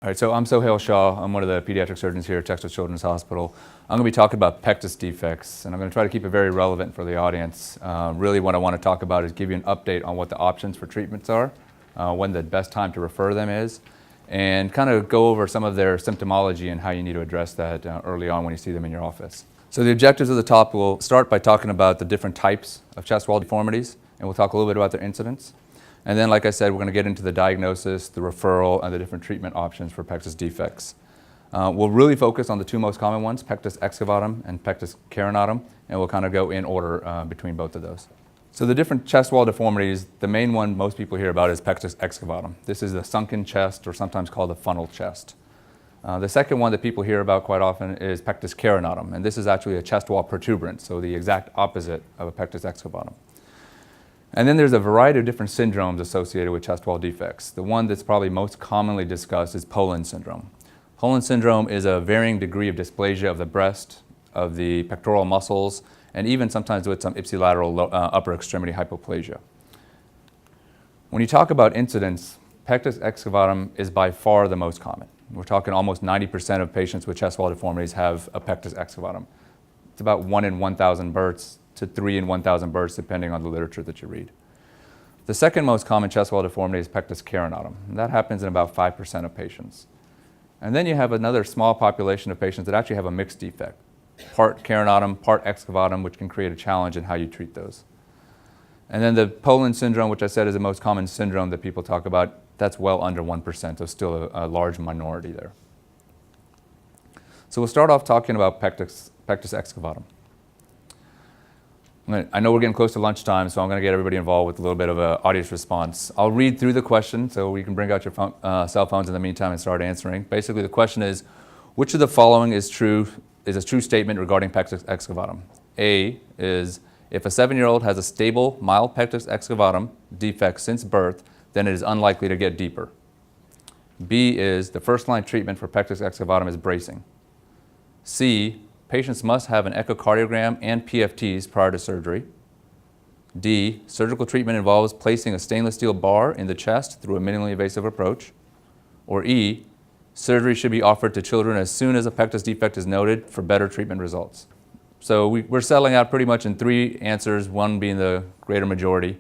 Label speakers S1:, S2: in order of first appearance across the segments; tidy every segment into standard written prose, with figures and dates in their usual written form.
S1: All right, so I'm Sohail Shah. I'm one of the pediatric surgeons here at Texas Children's Hospital. I'm going to be talking about pectus defects, and I'm going to try to keep it very relevant for the audience. Really what I want to talk about is give you an update on what the options for treatments are, when the best time to refer them is, and kind of go over some of their symptomology and how you need to address that early on when you see them in your office. So the objectives of the talk will start by talking about the different types of chest wall deformities, and we'll talk a little bit about their incidence. And then, like I said, we're going to get into the diagnosis, the referral, and the different treatment options for pectus defects. We'll really focus on the two most common ones, Pectus excavatum and Pectus carinatum, and we'll kind of go in order between both of those. So the different chest wall deformities, the main one most people hear about is Pectus excavatum. This is the sunken chest, or sometimes called the funnel chest. The second one that people hear about quite often is Pectus carinatum, and this is actually a chest wall protuberance, so the exact opposite of a Pectus excavatum. And then there's a variety of different syndromes associated with chest wall defects. The one that's probably most commonly discussed is Poland syndrome. Poland syndrome is a varying degree of dysplasia of the breast, of the pectoral muscles, and even sometimes with some ipsilateral upper extremity hypoplasia. When you talk about incidence, Pectus excavatum is by far the most common. We're talking almost 90% of patients with chest wall deformities have a Pectus excavatum. It's about 1 in 1,000 births to 3 in 1,000 births, depending on the literature that you read. The second most common chest wall deformity is Pectus carinatum, and that happens in about 5% of patients. And then you have another small population of patients that actually have a mixed defect, part carinatum, part excavatum, which can create a challenge in how you treat those. And then the Poland syndrome, which I said is the most common syndrome that people talk about, that's well under 1%, so still a large minority there. So we'll start off talking about Pectus excavatum. I know we're getting close to lunchtime, so I'm going to get everybody involved with a little bit of an audience response. I'll read through the question, so you can bring out your cell phones in the meantime and start answering. Basically, the question is, which of the following is a true statement regarding Pectus excavatum? A is, if a 7-year-old has a stable, mild Pectus excavatum defect since birth, then it is unlikely to get deeper. B is, the first-line treatment for Pectus excavatum is bracing. C, patients must have an echocardiogram and PFTs prior to surgery. D, surgical treatment involves placing a stainless steel bar in the chest through a minimally invasive approach. Or E, surgery should be offered to children as soon as a pectus defect is noted for better treatment results. So we're settling out pretty much in 3 answers, one being the greater majority.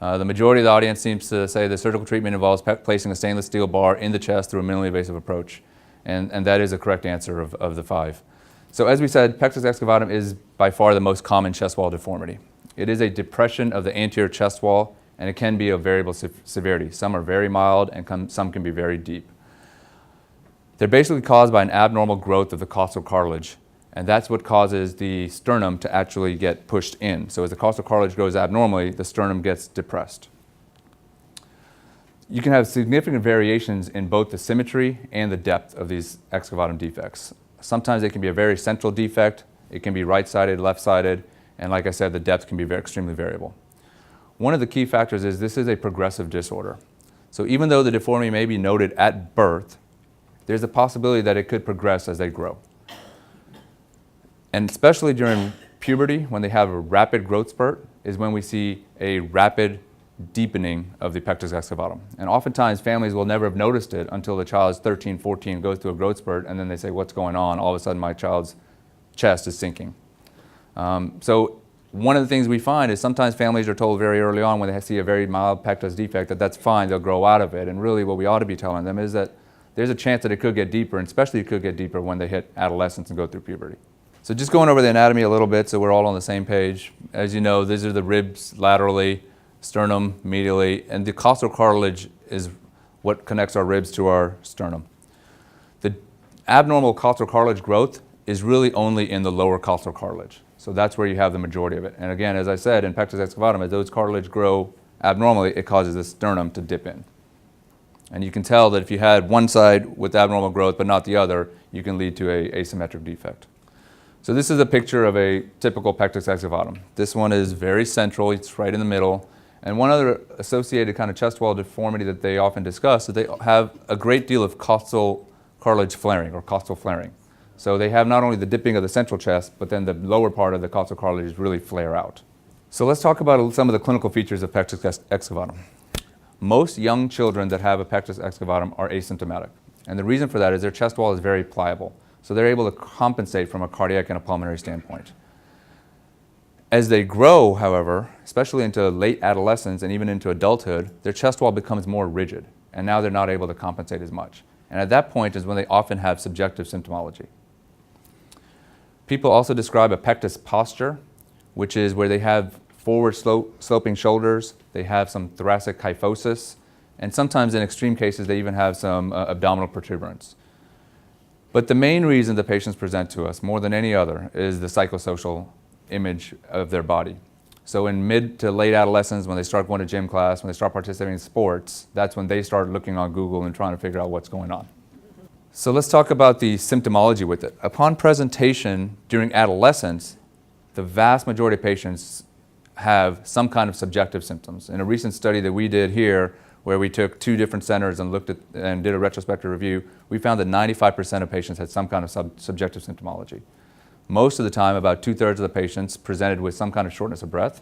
S1: The majority of the audience seems to say the surgical treatment involves placing a stainless steel bar in the chest through a minimally invasive approach. And that is a correct answer of the 5. So as we said, Pectus excavatum is by far the most common chest wall deformity. It is a depression of the anterior chest wall, and it can be of variable severity. Some are very mild, and some can be very deep. They're basically caused by an abnormal growth of the costal cartilage, and that's what causes the sternum to actually get pushed in. So as the costal cartilage grows abnormally, the sternum gets depressed. You can have significant variations in both the symmetry and the depth of these excavatum defects. Sometimes it can be a very central defect, it can be right-sided, left-sided, and like I said, the depth can be extremely variable. One of the key factors is this is a progressive disorder. So even though the deformity may be noted at birth, there's a possibility that it could progress as they grow. And especially during puberty, when they have a rapid growth spurt, is when we see a rapid deepening of the Pectus excavatum. And oftentimes families will never have noticed it until the child is 13, 14, goes through a growth spurt, and then they say, what's going on? All of a sudden my child's chest is sinking. So one of the things we find is sometimes families are told very early on when they see a very mild Pectus defect that that's fine, they'll grow out of it. And really what we ought to be telling them is that there's a chance that it could get deeper, and especially it could get deeper when they hit adolescence and go through puberty. So just going over the anatomy a little bit so we're all on the same page. As you know, these are the ribs laterally, sternum medially, and the costal cartilage is what connects our ribs to our sternum. The abnormal costal cartilage growth is really only in the lower costal cartilage. So that's where you have the majority of it. And again, as I said, in Pectus excavatum, as those cartilage grow abnormally, it causes the sternum to dip in. And you can tell that if you had one side with abnormal growth but not the other, you can lead to an asymmetric defect. So this is a picture of a typical Pectus excavatum. This one is very central, it's right in the middle. And one other associated kind of chest wall deformity that they often discuss is they have a great deal of costal cartilage flaring or costal flaring. So they have not only the dipping of the central chest, but then the lower part of the costal cartilage really flare out. So let's talk about some of the clinical features of Pectus excavatum. Most young children that have a Pectus excavatum are asymptomatic. And the reason for that is their chest wall is very pliable. So they're able to compensate from a cardiac and a pulmonary standpoint. As they grow, however, especially into late adolescence and even into adulthood, their chest wall becomes more rigid, and now they're not able to compensate as much. And at that point is when they often have subjective symptomology. People also describe a pectus posture, which is where they have forward sloping shoulders, they have some thoracic kyphosis, and sometimes in extreme cases they even have some abdominal protuberance. But the main reason the patients present to us, more than any other, is the psychosocial image of their body. So in mid to late adolescence, when they start going to gym class, when they start participating in sports, that's when they start looking on Google and trying to figure out what's going on. So let's talk about the symptomology with it. Upon presentation during adolescence, the vast majority of patients have some kind of subjective symptoms. In a recent study that we did here, where we took 2 different centers and looked at and did a retrospective review, we found that 95% of patients had some kind of subjective symptomology. Most of the time, about 2/3 of the patients presented with some kind of shortness of breath.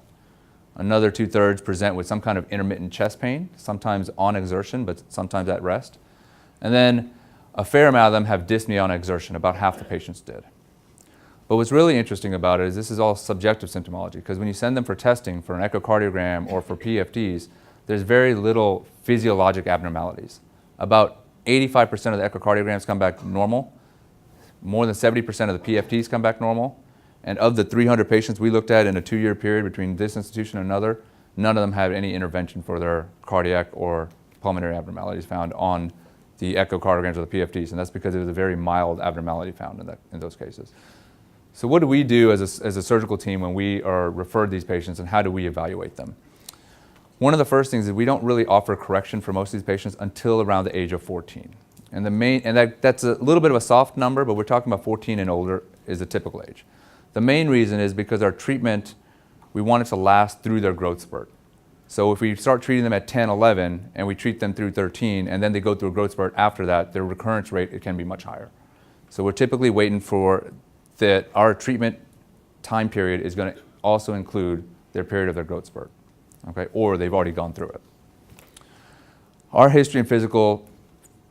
S1: Another 2/3 present with some kind of intermittent chest pain, sometimes on exertion, but sometimes at rest. And then a fair amount of them have dyspnea on exertion, about half the patients did. But what's really interesting about it is this is all subjective symptomology, because when you send them for testing, for an echocardiogram or for PFTs, there's very little physiologic abnormalities. About 85% of the echocardiograms come back normal. More than 70% of the PFTs come back normal. And of the 300 patients we looked at in a 2-year period between this institution and another, none of them had any intervention for their cardiac or pulmonary abnormalities found on the echocardiograms or the PFTs. And that's because it was a very mild abnormality found in those cases. So what do we do as a surgical team when we are referred these patients, and how do we evaluate them? One of the first things is we don't really offer correction for most of these patients until around the age of 14. And that's a little bit of a soft number, but we're talking about 14 and older is a typical age. The main reason is because our treatment, we want it to last through their growth spurt. So if we start treating them at 10, 11, and we treat them through 13, and then they go through a growth spurt after that, their recurrence rate, it can be much higher. So we're typically waiting for that our treatment time period is going to also include their period of their growth spurt, okay? Or they've already gone through it. Our history and physical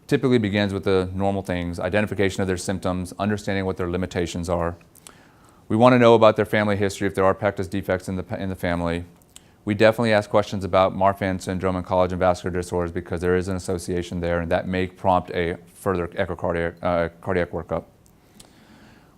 S1: typically begins with the normal things: identification of their symptoms, understanding what their limitations are. We want to know about their family history, if there are pectus defects in the family. We definitely ask questions about Marfan syndrome and collagen vascular disorders, because there is an association there, and that may prompt a further cardiac workup.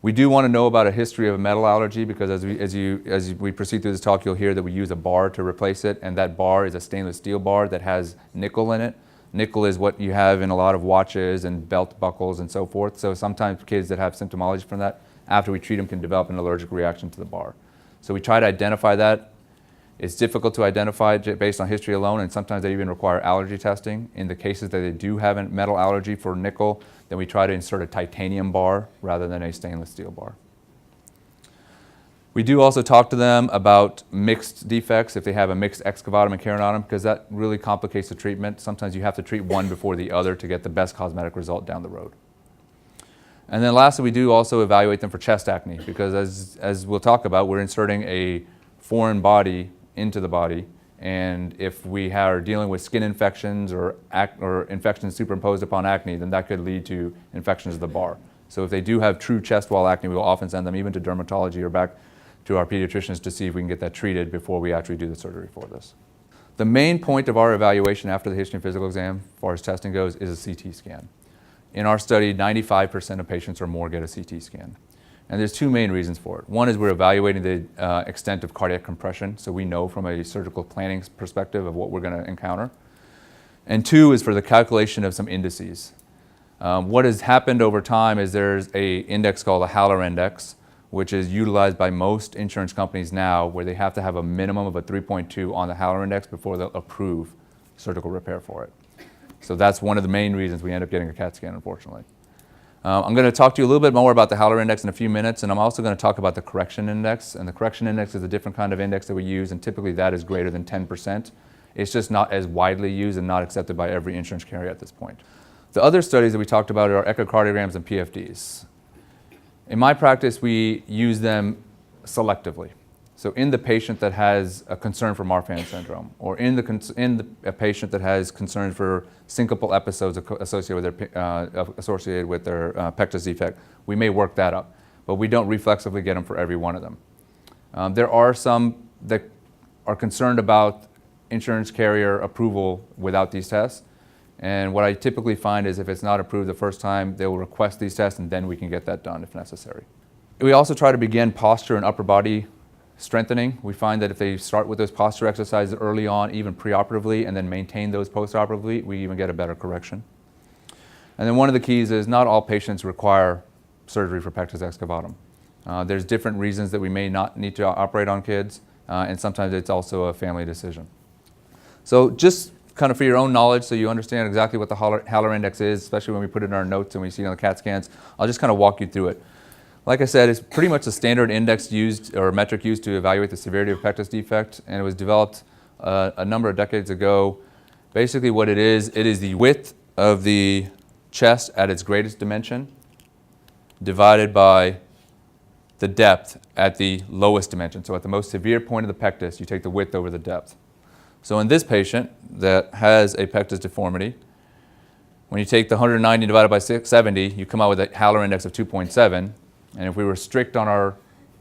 S1: We do want to know about a history of a metal allergy, because as we proceed through this talk, you'll hear that we use a bar to replace it, and that bar is a stainless steel bar that has nickel in it. Nickel is what you have in a lot of watches and belt buckles and so forth. So sometimes kids that have symptomology from that, after we treat them, can develop an allergic reaction to the bar. So we try to identify that. It's difficult to identify based on history alone, and sometimes they even require allergy testing. In the cases that they do have a metal allergy for nickel, then we try to insert a titanium bar rather than a stainless steel bar. We do also talk to them about mixed defects, if they have a mixed excavatum and carinatum, because that really complicates the treatment. Sometimes you have to treat one before the other to get the best cosmetic result down the road. And then lastly, we do also evaluate them for chest acne, because as we'll talk about, we're inserting a foreign body into the body, and if we are dealing with skin infections or infections superimposed upon acne, then that could lead to infections of the bar. So if they do have true chest wall acne, we'll often send them even to dermatology or back to our pediatricians to see if we can get that treated before we actually do the surgery for this. The main point of our evaluation after the history and physical exam, as far as testing goes, is a CT scan. In our study, 95% of patients or more get a CT scan. And there's 2 main reasons for it. One is we're evaluating the extent of cardiac compression, so we know from a surgical planning perspective of what we're going to encounter. And 2 is for the calculation of some indices. What has happened over time is there's an index called a Haller index, which is utilized by most insurance companies now, where they have to have a minimum of a 3.2 on the Haller index before they'll approve surgical repair for it. So that's one of the main reasons we end up getting a CAT scan, unfortunately. I'm going to talk to you a little bit more about the Haller index in a few minutes, and I'm also going to talk about the correction index. And the correction index is a different kind of index that we use, and typically that is greater than 10%. It's just not as widely used and not accepted by every insurance carrier at this point. The other studies that we talked about are echocardiograms and PFDs. In my practice, we use them selectively. So in the patient that has a concern for Marfan syndrome, or a patient that has concern for syncopal episodes associated with their pectus defect, we may work that up, but we don't reflexively get them for every one of them. There are some that are concerned about insurance carrier approval without these tests. And what I typically find is if it's not approved the first time, they will request these tests and then we can get that done if necessary. We also try to begin posture and upper body strengthening. We find that if they start with those posture exercises early on, even preoperatively, and then maintain those postoperatively, we even get a better correction. And then one of the keys is not all patients require surgery for pectus excavatum. There's different reasons that we may not need to operate on kids, and sometimes it's also a family decision. So just kind of for your own knowledge, so you understand exactly what the Haller index is, especially when we put it in our notes and we see it on the CAT scans, I'll just kind of walk you through it. Like I said, it's pretty much a standard index used, or metric used to evaluate the severity of pectus defect, and it was developed a number of decades ago. Basically what it is the width of the chest at its greatest dimension divided by the depth at the lowest dimension. So at the most severe point of the pectus, you take the width over the depth. So in this patient that has a pectus deformity, when you take the 190 divided by 70, you come out with a Haller index of 2.7. And if we were strict on our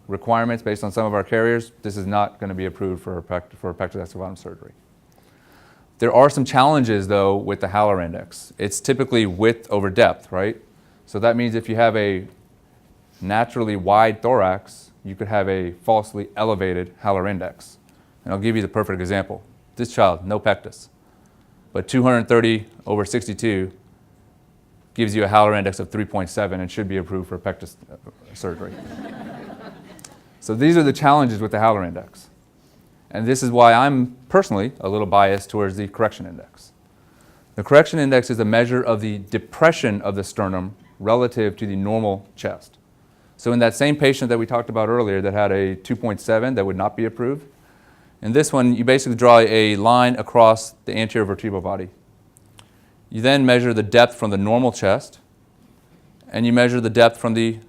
S1: requirements based on some of our carriers, this is not going to be approved for pectus excavatum surgery. There are some challenges, though, with the Haller index. It's typically width over depth, right? So that means if you have a naturally wide thorax, you could have a falsely elevated Haller index. And I'll give you the perfect example. This child, no pectus, but 230 over 62 gives you a Haller index of 3.7 and should be approved for pectus surgery. So these are the challenges with the Haller index. And this is why I'm personally a little biased towards the correction index. The correction index is a measure of the depression of the sternum relative to the normal chest. So in that same patient that we talked about earlier that had a 2.7 that would not be approved, in this one you basically draw a line across the anterior vertebral body. You then measure the depth from the normal chest, and you measure the depth from the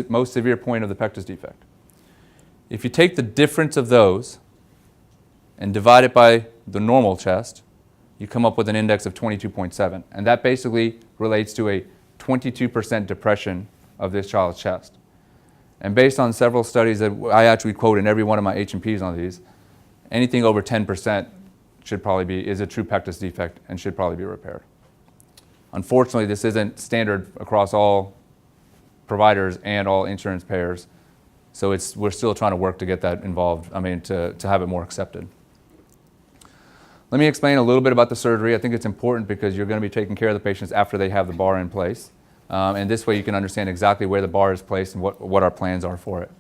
S1: most severe point of the pectus defect. If you take the difference of those and divide it by the normal chest, you come up with an index of 22.7. And that basically relates to a 22% depression of this child's chest. And based on several studies that I actually quote in every one of my H&Ps on these, anything over 10% is a true pectus defect and should probably be repaired. Unfortunately, this isn't standard across all providers and all insurance payers, so we're still trying to work to get that involved, to have it more accepted. Let me explain a little bit about the surgery. I think it's important because you're going to be taking care of the patients after they have the bar in place. And this way you can understand exactly where the bar is placed and what our plans are for it.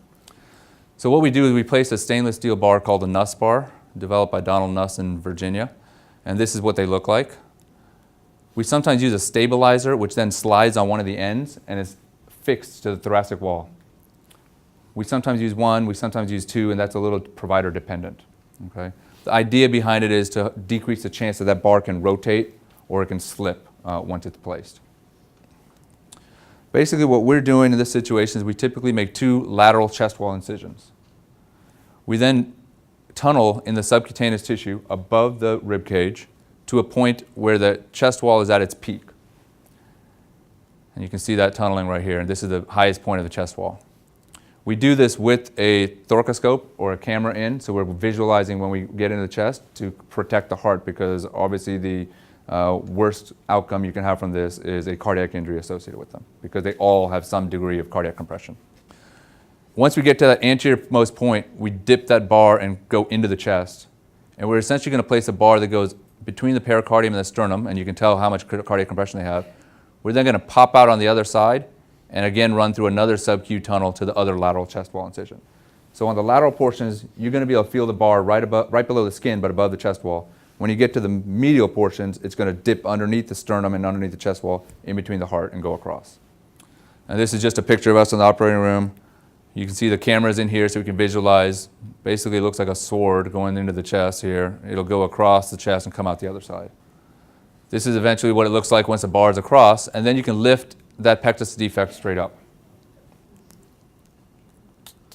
S1: So what we do is we place a stainless steel bar called the Nuss bar, developed by Donald Nuss in Virginia. And this is what they look like. We sometimes use a stabilizer, which then slides on one of the ends and is fixed to the thoracic wall. We sometimes use one, we sometimes use two, and that's a little provider dependent. Okay? The idea behind it is to decrease the chance that that bar can rotate or it can slip once it's placed. Basically what we're doing in this situation is we typically make 2 lateral chest wall incisions. We then tunnel in the subcutaneous tissue above the rib cage to a point where the chest wall is at its peak. And you can see that tunneling right here, and this is the highest point of the chest wall. We do this with a thoracoscope or a camera in, so we're visualizing when we get into the chest to protect the heart, because obviously the worst outcome you can have from this is a cardiac injury associated with them, because they all have some degree of cardiac compression. Once we get to that anterior-most point, we dip that bar and go into the chest. And we're essentially going to place a bar that goes between the pericardium and the sternum, and you can tell how much cardiac compression they have. We're then going to pop out on the other side and again run through another sub-Q tunnel to the other lateral chest wall incision. So on the lateral portions, you're going to be able to feel the bar right below the skin, but above the chest wall. When you get to the medial portions, it's going to dip underneath the sternum and underneath the chest wall, in between the heart, and go across. And this is just a picture of us in the operating room. You can see the cameras in here so we can visualize. Basically, it looks like a sword going into the chest here. It'll go across the chest and come out the other side. This is eventually what it looks like once the bar is across, and then you can lift that pectus defect straight up.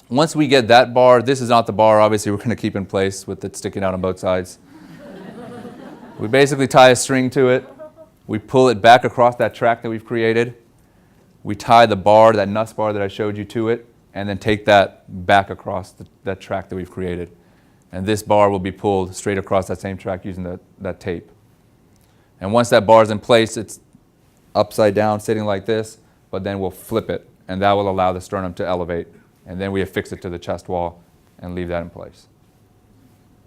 S1: Once we get that bar, this is not the bar, obviously we're going to keep in place with it sticking out on both sides. We basically tie a string to it. We pull it back across that track that we've created. We tie the bar, that Nuss bar that I showed you, to it, and then take that back across that track that we've created. And this bar will be pulled straight across that same track using that tape. And once that bar is in place, it's upside down, sitting like this, but then we'll flip it, and that will allow the sternum to elevate. And then we affix it to the chest wall and leave that in place.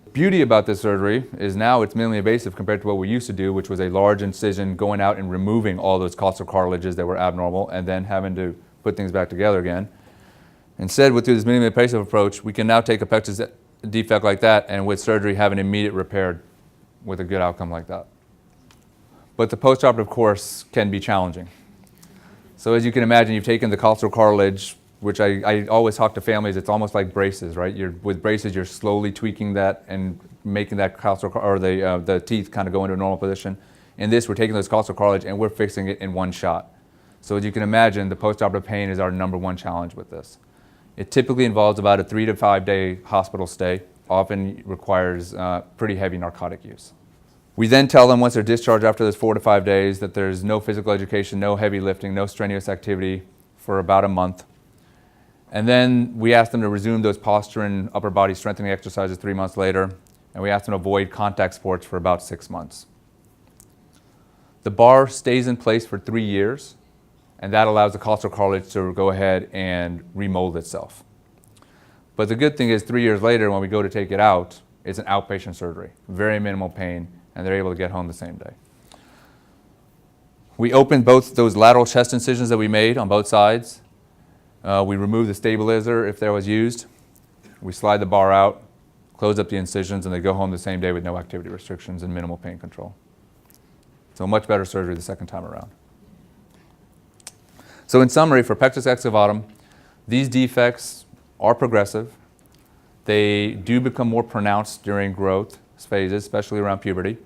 S1: The beauty about this surgery is now it's minimally invasive compared to what we used to do, which was a large incision going out and removing all those costal cartilages that were abnormal and then having to put things back together again. Instead, with this minimally invasive approach, we can now take a pectus defect like that and with surgery have an immediate repair with a good outcome like that. But the postoperative course can be challenging. So as you can imagine, you've taken the costal cartilage, which I always talk to families, it's almost like braces, right? With braces, you're slowly tweaking that and making that costal, or the teeth kind of go into a normal position. In this, we're taking those costal cartilage and we're fixing it in one shot. So as you can imagine, the postoperative pain is our #1 challenge with this. It typically involves about a 3 to 5 day hospital stay, often requires pretty heavy narcotic use. We then tell them once they're discharged after those 4 to 5 days that there's no physical education, no heavy lifting, no strenuous activity for about a month. And then we ask them to resume those posture and upper body strengthening exercises 3 months later, and we ask them to avoid contact sports for about 6 months. The bar stays in place for 3 years, and that allows the costal cartilage to go ahead and remold itself. But the good thing is 3 years later, when we go to take it out, it's an outpatient surgery, very minimal pain, and they're able to get home the same day. We open both those lateral chest incisions that we made on both sides. We remove the stabilizer if there was used. We slide the bar out, close up the incisions, and they go home the same day with no activity restrictions and minimal pain control. So much better surgery the second time around. So in summary, for Pectus excavatum, these defects are progressive. They do become more pronounced during growth phases, especially around puberty.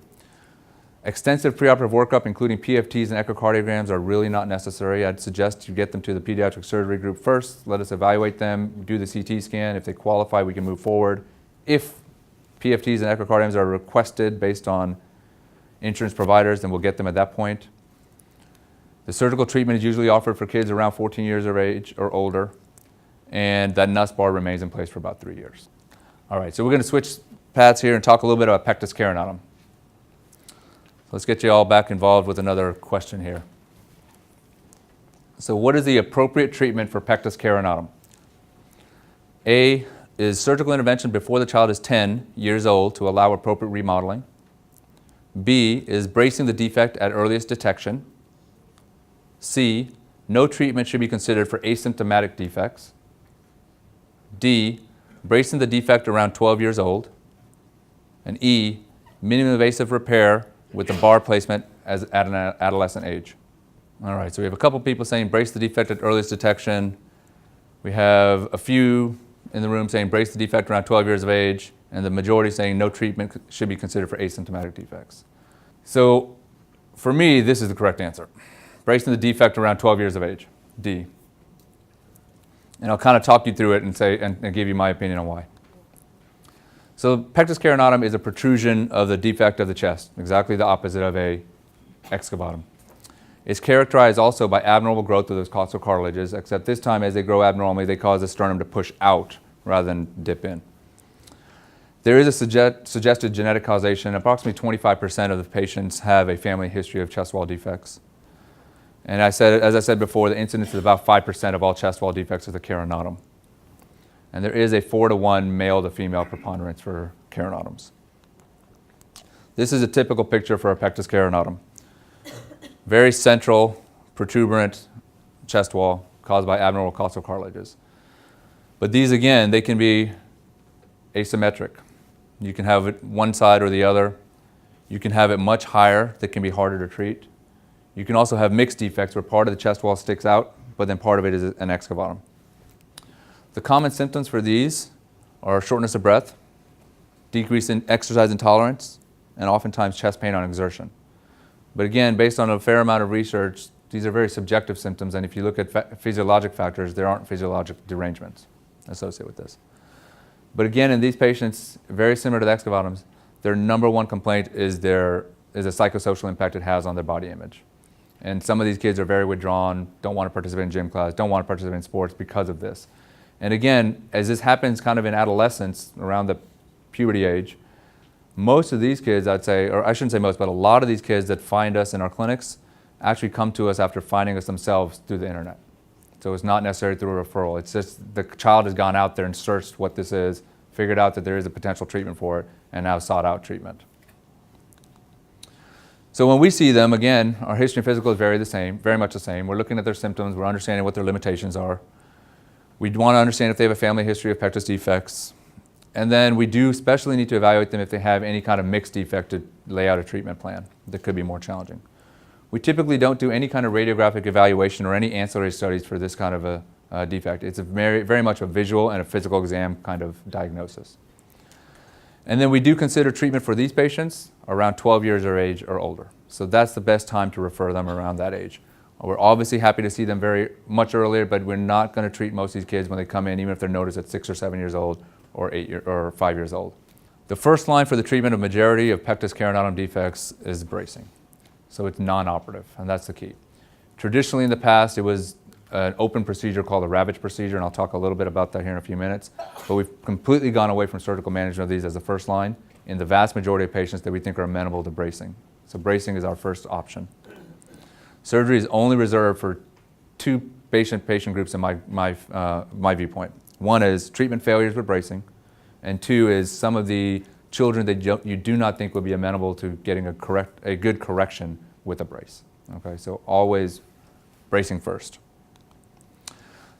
S1: Extensive preoperative workup, including PFTs and echocardiograms, are really not necessary. I'd suggest you get them to the pediatric surgery group first. Let us evaluate them, do the CT scan. If they qualify, we can move forward. If PFTs and echocardiograms are requested based on insurance providers, then we'll get them at that point. The surgical treatment is usually offered for kids around 14 years of age or older, and that Nuss bar remains in place for about 3 years. All right, so we're going to switch paths here and talk a little bit about Pectus carinatum. Let's get you all back involved with another question here. So what is the appropriate treatment for Pectus carinatum? A is surgical intervention before the child is 10 years old to allow appropriate remodeling. B is bracing the defect at earliest detection. C, no treatment should be considered for asymptomatic defects. D, bracing the defect around 12 years old. And E, minimally invasive repair with the bar placement at an adolescent age. All right, so we have a couple people saying brace the defect at earliest detection. We have a few in the room saying brace the defect around 12 years of age, and the majority saying no treatment should be considered for asymptomatic defects. So for me, this is the correct answer. Bracing the defect around 12 years of age, D. And I'll kind of talk you through it and say and give you my opinion on why. So Pectus carinatum is a protrusion of the defect of the chest, exactly the opposite of a excavatum. It's characterized also by abnormal growth of those costal cartilages, except this time as they grow abnormally, they cause the sternum to push out rather than dip in. There is a suggested genetic causation. Approximately 25% of the patients have a family history of chest wall defects. And as I said before, the incidence is about 5% of all chest wall defects of the carinatum. And there is a 4 to 1 male to female preponderance for carinatums. This is a typical picture for a Pectus carinatum. Very central, protuberant chest wall caused by abnormal costal cartilages. But these, again, they can be asymmetric. You can have it one side or the other. You can have it much higher that can be harder to treat. You can also have mixed defects where part of the chest wall sticks out, but then part of it is an excavatum. The common symptoms for these are shortness of breath, decrease in exercise intolerance, and oftentimes chest pain on exertion. But again, based on a fair amount of research, these are very subjective symptoms, and if you look at physiologic factors, there aren't physiologic derangements. associated with this. But again, in these patients, very similar to the Excavatums, their number one complaint is a psychosocial impact it has on their body image. And some of these kids are very withdrawn, don't want to participate in gym class, don't want to participate in sports because of this. And again, as this happens kind of in adolescence, around the puberty age, most of these kids, I'd say, or I shouldn't say most, but a lot of these kids that find us in our clinics actually come to us after finding us themselves through the internet. So it's not necessarily through a referral. It's just the child has gone out there and searched what this is, figured out that there is a potential treatment for it, and now sought out treatment. So when we see them, again, our history and physical is very much the same. We're looking at their symptoms, we're understanding what their limitations are. We want to understand if they have a family history of pectus defects. And then we do especially need to evaluate them if they have any kind of mixed defect to lay out a treatment plan that could be more challenging. We typically don't do any kind of radiographic evaluation or any ancillary studies for this kind of a defect. It's very much a visual and a physical exam kind of diagnosis. And then we do consider treatment for these patients around 12 years of age or older. So that's the best time to refer them around that age. We're obviously happy to see them very much earlier, but we're not going to treat most of these kids when they come in, even if they're noticed at 6 or 7 years old or 5 years old. The first line for the treatment of majority of pectus carinatum defects is bracing. So it's non-operative, and that's the key. Traditionally in the past, it was an open procedure called the Ravitch procedure, and I'll talk a little bit about that here in a few minutes. But we've completely gone away from surgical management of these as the first line in the vast majority of patients that we think are amenable to bracing. So bracing is our first option. Surgery is only reserved for two patient groups in my viewpoint. One is treatment failures with bracing, and two is some of the children that you do not think would be amenable to getting a good correction with a brace. Okay, so always bracing first.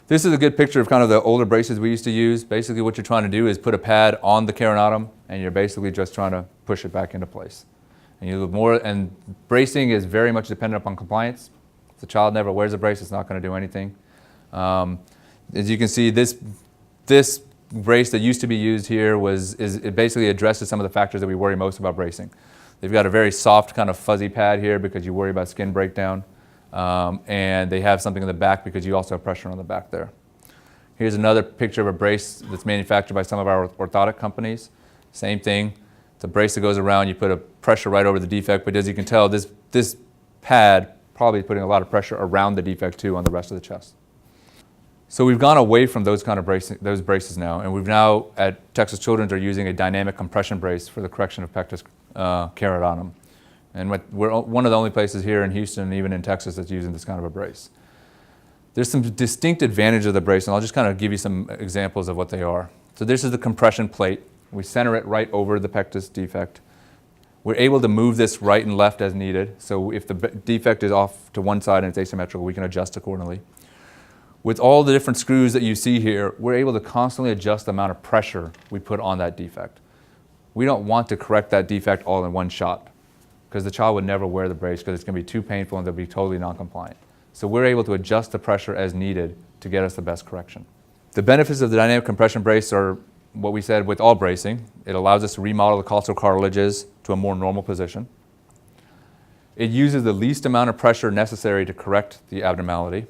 S1: This is a good picture of kind of the older braces we used to use. Basically what you're trying to do is put a pad on the carinatum, and you're basically just trying to push it back into place. And bracing is very much dependent upon compliance. If the child never wears a brace, it's not going to do anything. As you can see, this brace that used to be used here it basically addresses some of the factors that we worry most about bracing. They've got a very soft kind of fuzzy pad here because you worry about skin breakdown. And they have something in the back because you also have pressure on the back there. Here's another picture of a brace that's manufactured by some of our orthotic companies. Same thing. It's a brace that goes around, you put a pressure right over the defect, but as you can tell, this pad probably is putting a lot of pressure around the defect too on the rest of the chest. So we've gone away from those kind of those braces now, and we've now at Texas Children's are using a dynamic compression brace for the correction of pectus carinatum. And we're one of the only places here in Houston and even in Texas that's using this kind of a brace. There's some distinct advantages of the brace, and I'll just kind of give you some examples of what they are. So this is the compression plate. We center it right over the pectus defect. We're able to move this right and left as needed. So if the defect is off to one side and it's asymmetrical, we can adjust accordingly. With all the different screws that you see here, we're able to constantly adjust the amount of pressure we put on that defect. We don't want to correct that defect all in one shot, because the child would never wear the brace because it's going to be too painful and they'll be totally non-compliant. So we're able to adjust the pressure as needed to get us the best correction. The benefits of the dynamic compression brace are what we said with all bracing. It allows us to remodel the costal cartilages to a more normal position. It uses the least amount of pressure necessary to correct the abnormality,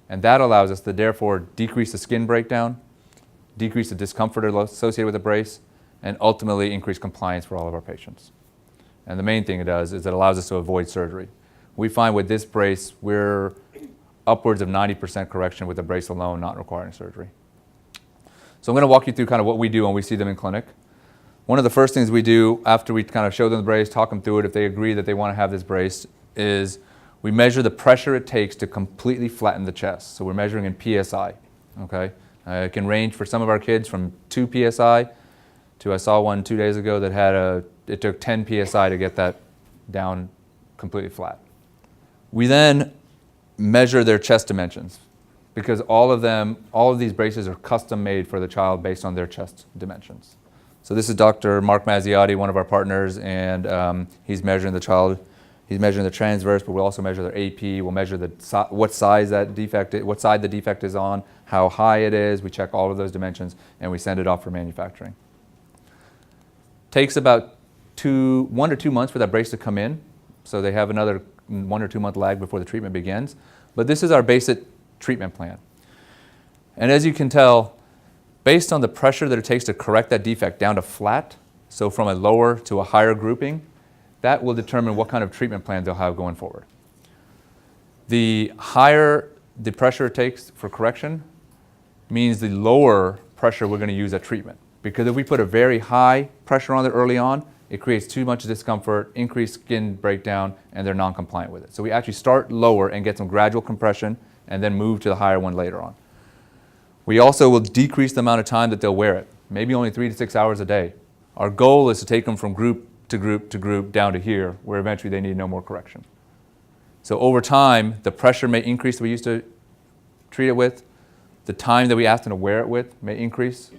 S1: and that allows us to therefore decrease the skin breakdown, decrease the discomfort associated with the brace, and ultimately increase compliance for all of our patients. And the main thing it does is it allows us to avoid surgery. We find with this brace, we're upwards of 90% correction with the brace alone, not requiring surgery. So I'm going to walk you through kind of what we do when we see them in clinic. One of the first things we do after we kind of show them the brace, talk them through it, if they agree that they want to have this brace, is we measure the pressure it takes to completely flatten the chest. So we're measuring in PSI. Okay? It can range for some of our kids from 2 PSI to, I saw one 2 days ago that had it took 10 PSI to get that down completely flat. We then measure their chest dimensions, because all of these braces are custom made for the child based on their chest dimensions. So this is Dr. Mark Mazziotti, one of our partners, and he's measuring the child. He's measuring the transverse, but we'll also measure their AP. We'll measure what side the defect is on, how high it is. We check all of those dimensions, and we send it off for manufacturing. Takes about 1 to 2 months for that brace to come in, so they have another 1 or 2 month lag before the treatment begins. But this is our basic treatment plan. And as you can tell, Based on the pressure that it takes to correct that defect down to flat, so from a lower to a higher grouping, that will determine what kind of treatment plan they'll have going forward. The higher the pressure it takes for correction means the lower pressure we're going to use at treatment. Because if we put a very high pressure on it early on, it creates too much discomfort, increased skin breakdown, and they're non-compliant with it. So we actually start lower and get some gradual compression and then move to the higher one later on. We also will decrease the amount of time that they'll wear it, maybe only 3 to 6 hours a day. Our goal is to take them from group to group to group down to here, where eventually they need no more correction. So over time, the pressure may increase that we used to treat it with, the time that we ask them to wear it with may increase,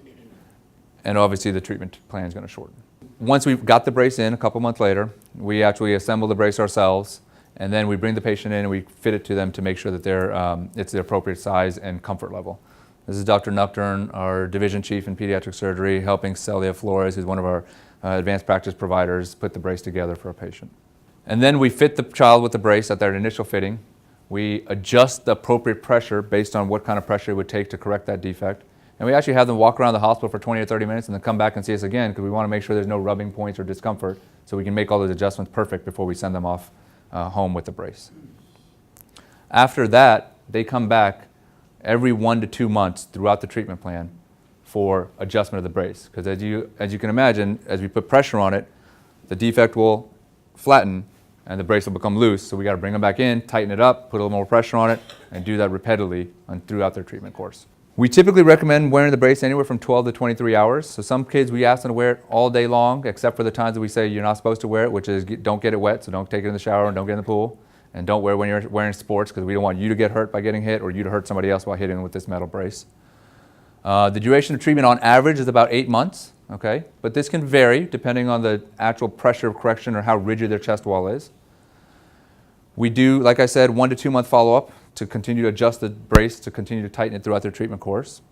S1: and obviously the treatment plan is going to shorten. Once we've got the brace in a couple months later, we actually assemble the brace ourselves, and then we bring the patient in and we fit it to them to make sure that it's the appropriate size and comfort level. This is Dr. Nocturne, our division chief in pediatric surgery, helping Celia Flores, who's one of our advanced practice providers, put the brace together for a patient. And then we fit the child with the brace at their initial fitting. We adjust the appropriate pressure based on what kind of pressure it would take to correct that defect. And we actually have them walk around the hospital for 20 or 30 minutes and then come back and see us again because we want to make sure there's no rubbing points or discomfort so we can make all those adjustments perfect before we send them off home with the brace. After that, they come back every 1 to 2 months throughout the treatment plan for adjustment of the brace. Because as you can imagine, as we put pressure on it, the defect will flatten and the brace will become loose. So we got to bring them back in, tighten it up, put a little more pressure on it, and do that repeatedly throughout their treatment course. We typically recommend wearing the brace anywhere from 12 to 23 hours. So some kids, we ask them to wear it all day long, except for the times that we say you're not supposed to wear it, which is don't get it wet, so don't take it in the shower and don't get in the pool. And don't wear it when you're wearing sports because we don't want you to get hurt by getting hit or you to hurt somebody else while hitting them with this metal brace. The duration of treatment on average is about 8 months, okay? But this can vary depending on the actual pressure of correction or how rigid their chest wall is. We do, like I said, 1 to 2 month follow-up to continue to adjust the brace to continue to tighten it throughout their treatment course.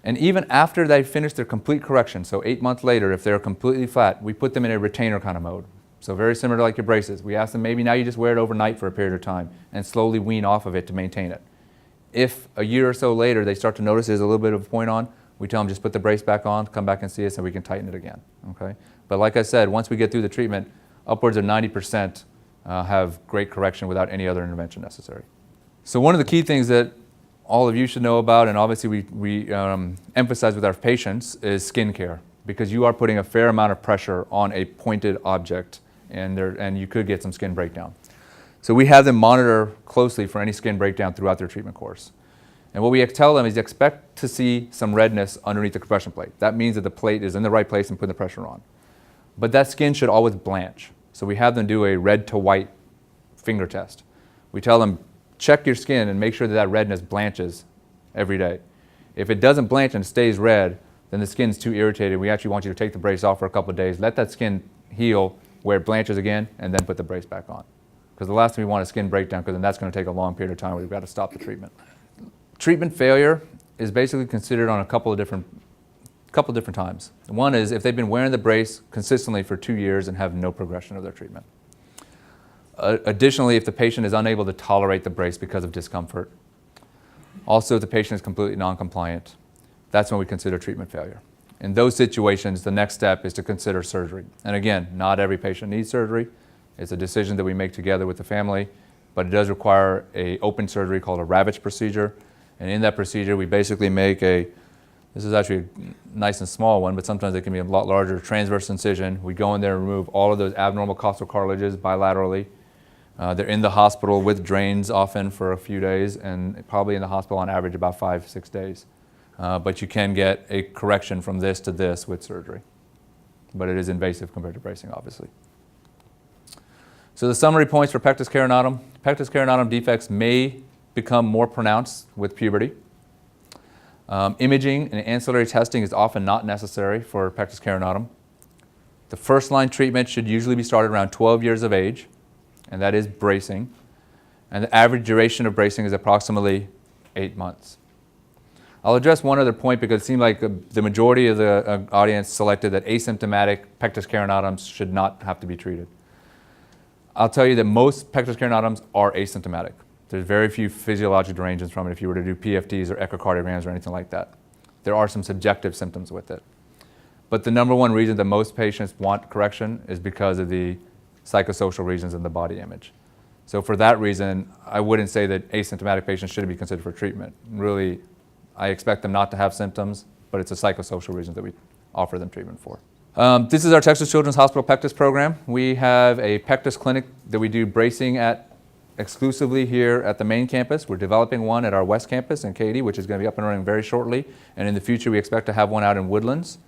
S1: And even after they finish their complete correction, so 8 months later, if they're completely flat, we put them in a retainer kind of mode. So very similar to like your braces. We ask them maybe now you just wear it overnight for a period of time and slowly wean off of it to maintain it. If a year or so later they start to notice there's a little bit of a point on, we tell them just put the brace back on, come back and see us and we can tighten it again. Okay? But like I said, once we get through the treatment, upwards of 90% have great correction without any other intervention necessary. So one of the key things that all of you should know about, and obviously we emphasize with our patients, is skin care, because you are putting a fair amount of pressure on a pointed object and you could get some skin breakdown. So we have them monitor closely for any skin breakdown throughout their treatment course. And what we tell them is expect to see some redness underneath the compression plate. That means that the plate is in the right place and putting the pressure on. But that skin should always blanch. So we have them do a red to white finger test. We tell them, check your skin and make sure that that redness blanches every day. If it doesn't blanch and stays red, then the skin's too irritated. We actually want you to take the brace off for a couple of days, let that skin heal where it blanches again, and then put the brace back on. Because the last thing we want is skin breakdown, because then that's going to take a long period of time where we've got to stop the treatment. Treatment failure is basically considered on a couple of different times. One is if they've been wearing the brace consistently for 2 years and have no progression of their treatment. Additionally, if the patient is unable to tolerate the brace because of discomfort. Also, if the patient is completely non-compliant, that's when we consider treatment failure. In those situations, the next step is to consider surgery. And again, not every patient needs surgery. It's a decision that we make together with the family, but it does require an open surgery called a Ravitch procedure. And in that procedure, we basically make this is actually a nice and small one, but sometimes it can be a lot larger, transverse incision. We go in there and remove all of those abnormal costal cartilages bilaterally. They're in the hospital with drains often for a few days and probably in the hospital on average about 5-6 days. But you can get a correction from this to this with surgery. But it is invasive compared to bracing, obviously. So the summary points for pectus carinatum. Pectus carinatum defects may become more pronounced with puberty. Imaging and ancillary testing is often not necessary for pectus carinatum. The first line treatment should usually be started around 12 years of age, and that is bracing. And the average duration of bracing is approximately 8 months. I'll address one other point because it seemed like the majority of the audience selected that asymptomatic pectus carinatums should not have to be treated. I'll tell you that most pectus carinatums are asymptomatic. There's very few physiologic derangements from it if you were to do PFTs or echocardiograms or anything like that. there are some subjective symptoms with it. But the number one reason that most patients want correction is because of the psychosocial reasons in the body image. So for that reason, I wouldn't say that asymptomatic patients shouldn't be considered for treatment. Really, I expect them not to have symptoms, but it's a psychosocial reason that we offer them treatment for. This is our Texas Children's Hospital Pectus program. We have a Pectus clinic that we do bracing at exclusively here at the main campus. We're developing one at our West Campus in Katy, which is going to be up and running very shortly. And in the future, we expect to have one out in Woodlands.